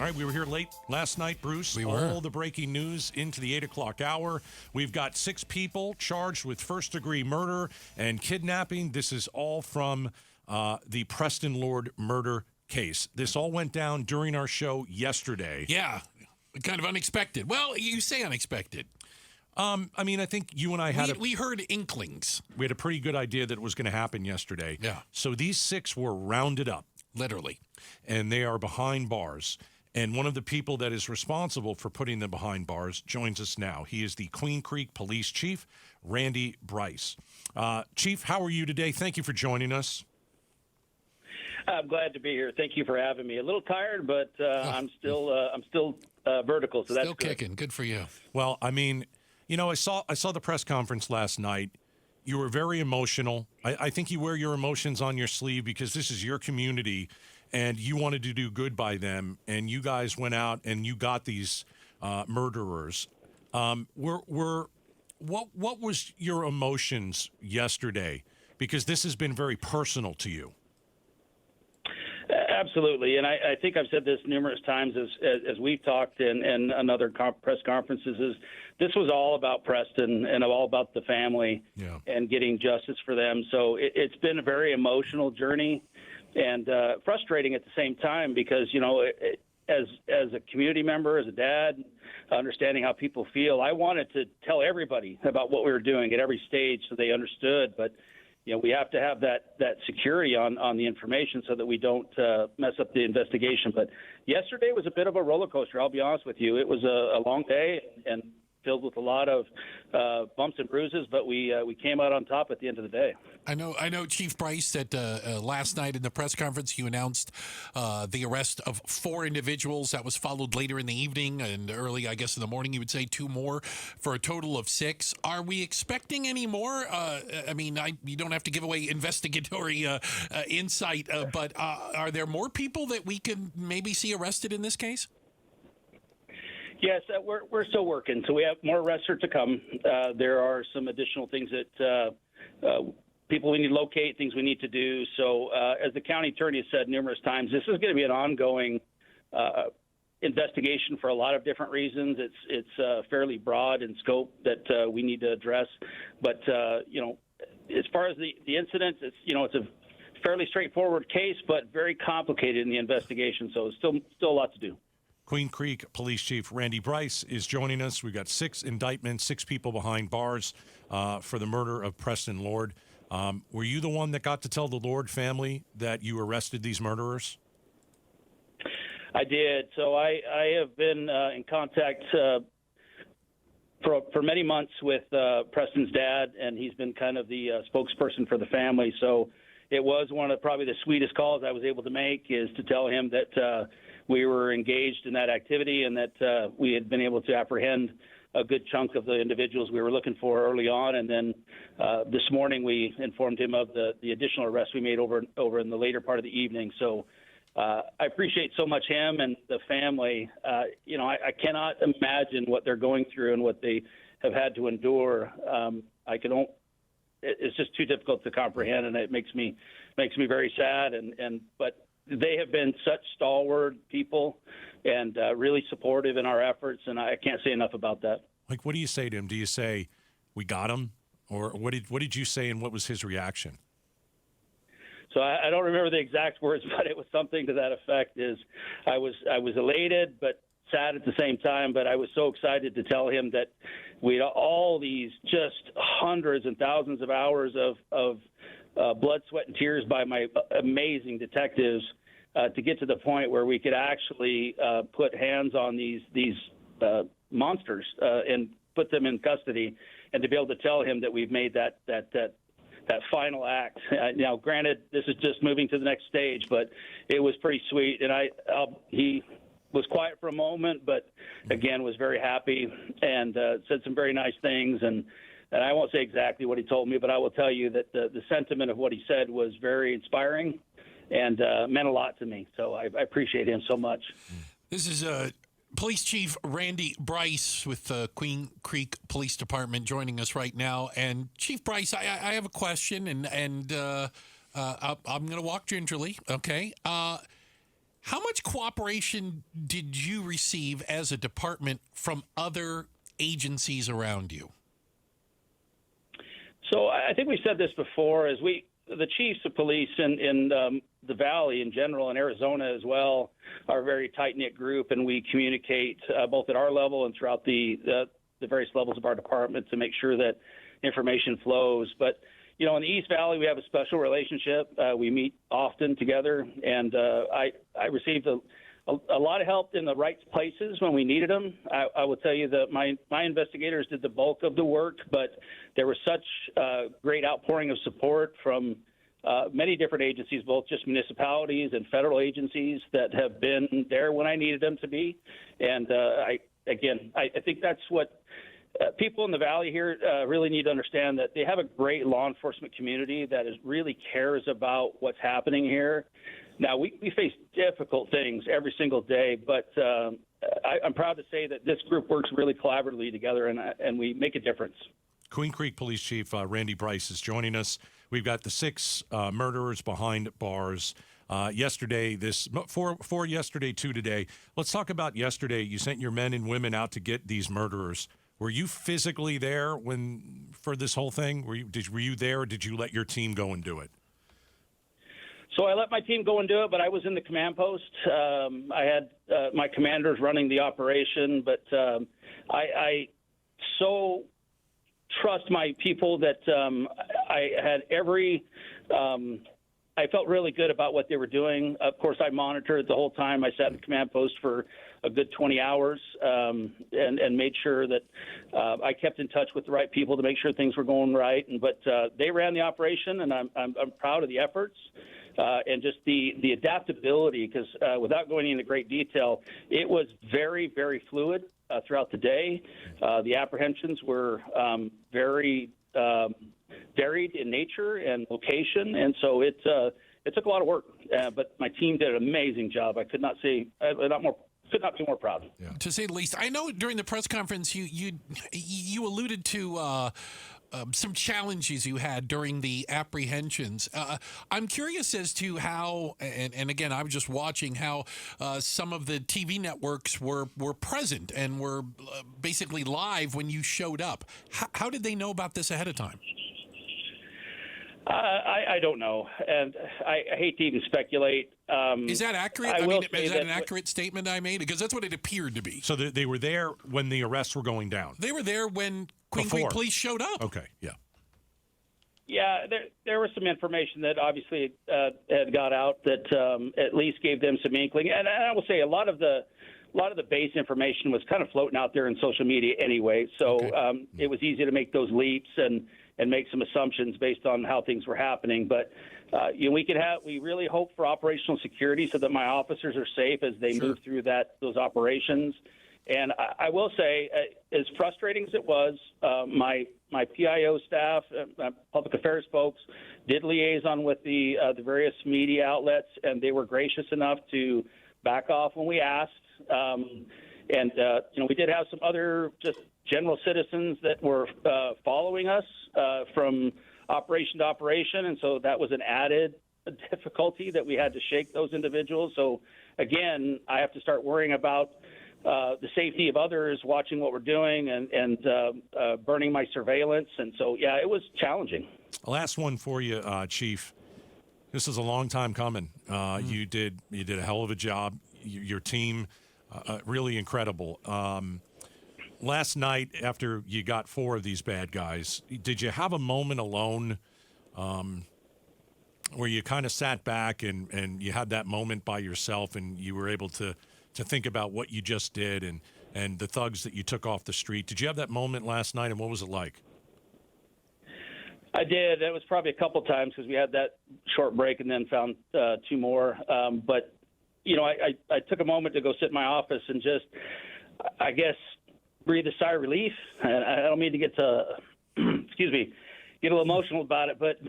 All right, we were here late last night, Bruce. We were. All the breaking news into the 8 o'clock hour. We've got 6 people charged with first-degree murder and kidnapping. This is all from the Preston Lord murder case. This all went down during our show yesterday. Yeah, kind of unexpected. Well, you say unexpected. I mean, I think you and I had we heard inklings. We had a pretty good idea that it was going to happen yesterday. Yeah. So these 6 were rounded up. Literally. And they are behind bars. And one of the people that is responsible for putting them behind bars joins us now. He is the Queen Creek Police Chief, Randy Brice. Chief, how are you today? Thank you for joining us. I'm glad to be here. Thank you for having me. A little tired, but I'm still vertical, so that's still kicking. Good for you. Well, I mean, you know, I saw the press conference last night. You were very emotional. I think you wear your emotions on your sleeve because this is your community, and you wanted to do good by them. And you guys went out and you got these murderers. What was your emotions yesterday? Because this has been very personal to you. Absolutely, and I think I've said this numerous times as we've talked and other press conferences. Is this was all about Preston and all about the family and getting justice for them. So it's been a very emotional journey and frustrating at the same time because as a community member, as a dad, understanding how people feel, I wanted to tell everybody about what we were doing at every stage so they understood, but. We have to have that security on the information so that we don't mess up the investigation. But yesterday was a bit of a roller coaster. I'll be honest with you. It was a long day and filled with a lot of bumps and bruises, but we came out on top at the end of the day. I know, Chief Brice, that last night in the press conference you announced the arrest of 4 individuals. That was followed later in the evening and early, I guess, in the morning. You would say 2 more for a total of 6. Are we expecting any more? You don't have to give away investigatory insight, but are there more people that we can maybe see arrested in this case? Yes, we're still working. So we have more arrests to come. There are some additional things that people we need to locate, things we need to do. So as the county attorney has said numerous times, this is going to be an ongoing investigation for a lot of different reasons. It's fairly broad in scope that we need to address. But, as far as the incident, it's a fairly straightforward case, but very complicated in the investigation. So still a lot to do. Queen Creek Police Chief Randy Brice is joining us. We've got 6 indictments, 6 people behind bars for the murder of Preston Lord. Were you the one that got to tell the Lord family that you arrested these murderers? I did. So I have been in contact for many months with Preston's dad, and he's been kind of the spokesperson for the family. So it was one of probably the sweetest calls I was able to make is to tell him that we were engaged in that activity and that we had been able to apprehend a good chunk of the individuals we were looking for early on. And then this morning we informed him of the additional arrests we made over in the later part of the evening. So I appreciate so much him and the family. I cannot imagine what they're going through and what they have had to endure. It's just too difficult to comprehend, and it makes me very sad. But they have been such stalwart people and really supportive in our efforts, and I can't say enough about that. Like, what do you say to him? Do you say, "We got him," or what did you say, and what was his reaction? So I don't remember the exact words, but it was something to that effect. I was elated, but sad at the same time. But I was so excited to tell him that we had all these just hundreds and thousands of hours of blood, sweat, and tears by my amazing detectives to get to the point where we could actually put hands on these monsters and put them in custody, and to be able to tell him that we've made that final act. Now, granted, this is just moving to the next stage, but it was pretty sweet. And he was quiet for a moment, but again was very happy and said some very nice things. And I won't say exactly what he told me, but I will tell you that the sentiment of what he said was very inspiring and meant a lot to me. So I appreciate him so much. This is Police Chief Randy Brice with the Queen Creek Police Department joining us right now. And Chief Brice, I have a question, and I'm going to walk gingerly, okay? How much cooperation did you receive as a department from other agencies around you? So I think we said this before, the chiefs of police in the Valley in general and Arizona as well are a very tight-knit group, and we communicate both at our level and throughout the various levels of our department to make sure that information flows. But, in the East Valley, we have a special relationship. We meet often together, and I received a lot of help in the right places when we needed them. I will tell you that my investigators did the bulk of the work, but there was such great outpouring of support from many different agencies, both just municipalities and federal agencies that have been there when I needed them to be. And I think that's what people in the Valley here really need to understand, that they have a great law enforcement community that really cares about what's happening here. Now, we face difficult things every single day, but I'm proud to say that this group works really collaboratively together, and we make a difference. Queen Creek Police Chief Randy Brice is joining us. We've got the 6 murderers behind bars. Yesterday, four yesterday, 2 today. Let's talk about yesterday. You sent your men and women out to get these murderers. Were you physically there for this whole thing? Were you there, or did you let your team go and do it? So I let my team go and do it, but I was in the command post. I had my commanders running the operation, but I so trust my people that I had I felt really good about what they were doing. Of course, I monitored the whole time. I sat in the command post for a good 20 hours and made sure that I kept in touch with the right people to make sure things were going right. But they ran the operation, and I'm proud of the efforts. And just the adaptability, because without going into great detail, it was very, very fluid throughout the day. The apprehensions were very varied in nature and location, and so it took a lot of work. But my team did an amazing job. I could not be more proud. Yeah. To say the least. I know during the press conference you alluded to some challenges you had during the apprehensions. I'm curious as to how, and again, I was just watching how some of the TV networks were present and were basically live when you showed up. How did they know about this ahead of time? I don't know, and I hate to even speculate. Is that accurate? Is that an accurate statement I made? Because that's what it appeared to be. So they were there when the arrests were going down? They were there when Queen Creek Police showed up. Okay, yeah. Yeah, there was some information that obviously had got out that at least gave them some inkling. And I will say a lot of the base information was kind of floating out there in social media anyway. So okay. It was easy to make those leaps and make some assumptions based on how things were happening. But we really hope for operational security so that my officers are safe as they move through those operations. And I will say, as frustrating as it was, my PIO staff, public affairs folks, did liaison with the various media outlets, and they were gracious enough to back off when we asked. We did have some other just general citizens that were following us from operation to operation, and so that was an added difficulty that we had to shake those individuals. So, again, I have to start worrying about the safety of others watching what we're doing and burning my surveillance. And so, yeah, it was challenging. Last one for you, Chief. This is a long time coming. You did a hell of a job. Your team, really incredible. Last night, after you got 4 of these bad guys, did you have a moment alone where you kind of sat back and you had that moment by yourself and you were able to think about what you just did and the thugs that you took off the street? Did you have that moment last night, and what was it like? I did. It was probably a couple times because we had that short break and then found 2 more. But, I took a moment to go sit in my office and just, I guess, breathe a sigh of relief. And I don't mean to get a little emotional about it, but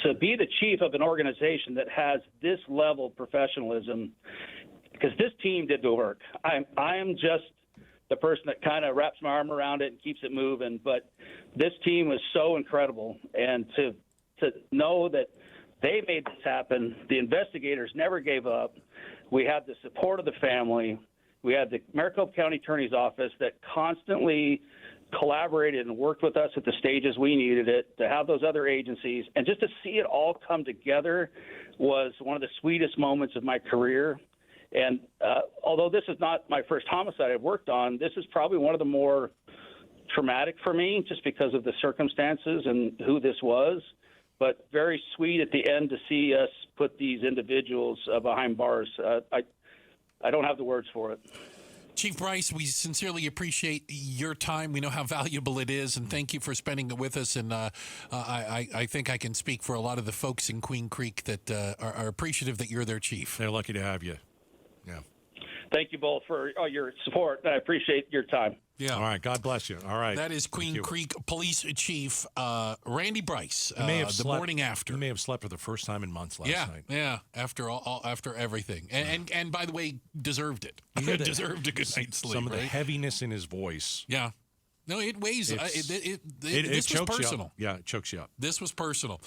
to be the chief of an organization that has this level of professionalism, because this team did the work. I am just the person that kind of wraps my arm around it and keeps it moving. But this team was so incredible, and to know that They made this happen. The investigators never gave up. We had the support of the family. We had the Maricopa County Attorney's Office that constantly collaborated and worked with us at the stages we needed it, to have those other agencies, and just to see it all come together was one of the sweetest moments of my career. And although this is not my first homicide I've worked on, this is probably one of the more traumatic for me just because of the circumstances and who this was. But very sweet at the end to see us put these individuals behind bars. I don't have the words for it. Chief Brice, we sincerely appreciate your time. We know how valuable it is, and thank you for spending it with us. And I think I can speak for a lot of the folks in Queen Creek that are appreciative that you're their chief. They're lucky to have you. Yeah. Thank you both for all your support. I appreciate your time. Yeah. All right. God bless you. All right. That is Queen Creek Police Chief Randy Brice. The morning after. He may have slept for the first time in months last night. Yeah. After everything, and by the way, deserved it. Deserved a good night's sleep. Some of the heaviness in his voice. Yeah. No, it weighs. It This was chokes personal. You up. Yeah, it chokes you up. This was personal.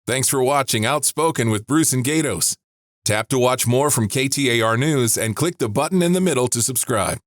Thanks for watching Outspoken with Bruce and Gaydos. Tap to watch more from KTAR News and click the button in the middle to subscribe.